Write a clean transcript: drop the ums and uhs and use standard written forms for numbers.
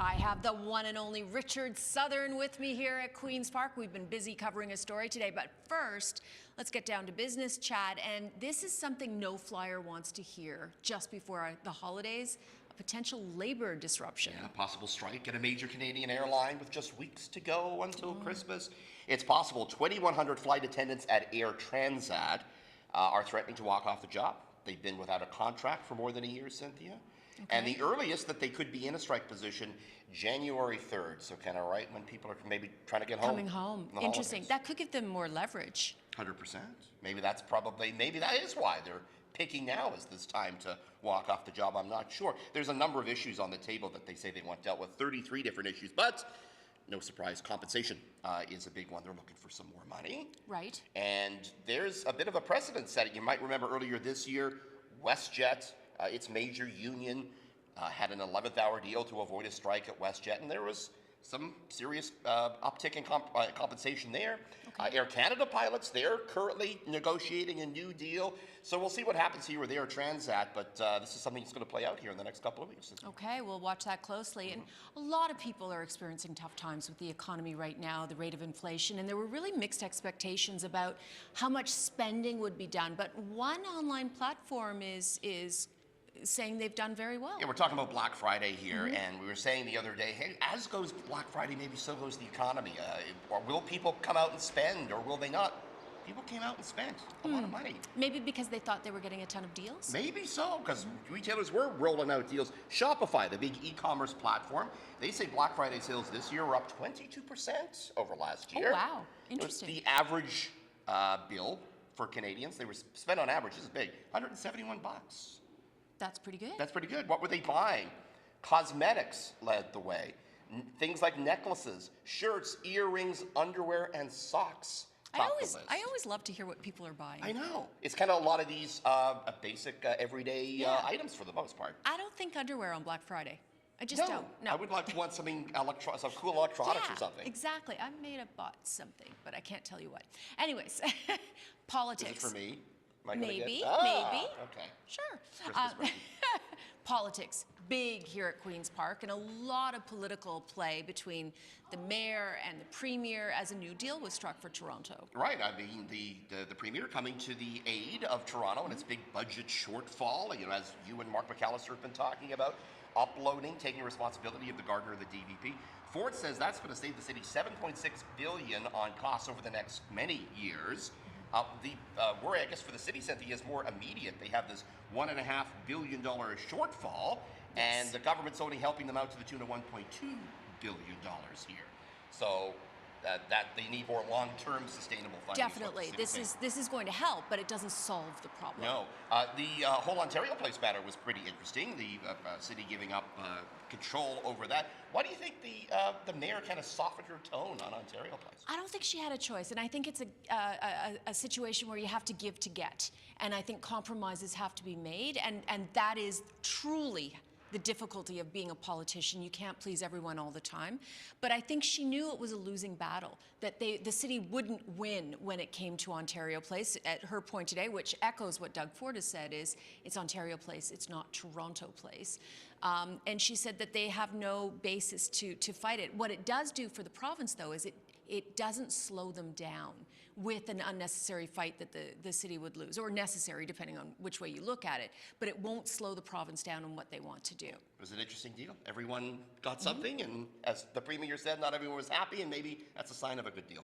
I have the one and only Richard Southern with me here at Queen's Park. We've been busy covering a story today, but first, let's get down to business, Chad. And this is something no flyer wants to hear just before the holidays, a potential labor disruption. Yeah, a possible strike at a major Canadian airline with just weeks to go until Christmas. It's possible 2,100 flight attendants at Air Transat are threatening to walk off the job. They've been without a contract for more than a year, Cynthia. Okay. And the earliest that they could be in a strike position, January 3rd. So kind of right when people are maybe trying to get home. Coming home. Interesting. That could give them more leverage. 100%. Maybe that is why they're picking now as this time to walk off the job. I'm not sure. There's a number of issues on the table that they say they want dealt with, 33 different issues, but no surprise, compensation is a big one. They're looking for some more money. Right. And there's a bit of a precedent setting. You might remember earlier this year, WestJet, its major union, had an 11th hour deal to avoid a strike at WestJet, and there was some serious uptick in compensation there. Okay. Air Canada pilots, they're currently negotiating a new deal. So we'll see what happens here with Air Transat, but this is something that's going to play out here in the next couple of weeks. Okay, we'll watch that closely. And a lot of people are experiencing tough times with the economy right now, the rate of inflation, and there were really mixed expectations about how much spending would be done. But one online platform is saying they've done very well. Yeah, we're talking about Black Friday here, and we were saying the other day, hey, as goes Black Friday, maybe so goes the economy. Or will people come out and spend, or will they not? People came out and spent a lot of money. Maybe because they thought they were getting a ton of deals? Maybe so, because retailers were rolling out deals. Shopify, the big e-commerce platform, they say Black Friday sales this year were up 22% over last year. Oh, wow. Interesting. The average bill for Canadians, they were spent on average, this is big, $171. That's pretty good. That's pretty good. What were they buying? Cosmetics led the way. Things like necklaces, shirts, earrings, underwear, and socks. I always love to hear what people are buying. I know. It's kind of a lot of these basic everyday items for the most part. I don't think underwear on Black Friday. I just don't. No. I would like to want something, some cool electronics or something. Exactly. I may have bought something, but I can't tell you what. Anyways, politics. Is it for me? Maybe. Okay. Sure. Politics, big here at Queen's Park, and a lot of political play between the mayor and the premier as a new deal was struck for Toronto. Right. I mean, the premier coming to the aid of Toronto and its big budget shortfall. You know, as you and Mark McAllister have been talking about, taking responsibility of the gardener of the DVP. Ford says that's going to save the city $7.6 billion on costs over the next many years. The worry, I guess, for the city, Cynthia, is more immediate. They have this $1.5 billion shortfall, and the government's only helping them out to the tune of $1.2 billion here. So that they need more long-term sustainable funding. Definitely, this is going to help, but it doesn't solve the problem. No, the whole Ontario Place matter was pretty interesting. The city giving up control over that. Why do you think the mayor kind of softened her tone on Ontario Place? I don't think she had a choice, and I think it's a situation where you have to give to get, and I think compromises have to be made, and that is truly the difficulty of being a politician. You can't please everyone all the time. But I think she knew it was a losing battle, that the city wouldn't win when it came to Ontario Place. At her point today, which echoes what Doug Ford has said, is it's Ontario Place, it's not Toronto Place. And she said that they have no basis to fight it. What it does do for the province, though, is it doesn't slow them down with an unnecessary fight that the city would lose, or necessary, depending on which way you look at it. But it won't slow the province down on what they want to do. It was an interesting deal. Everyone got something, and as the premier said, not everyone was happy, and maybe that's a sign of a good deal.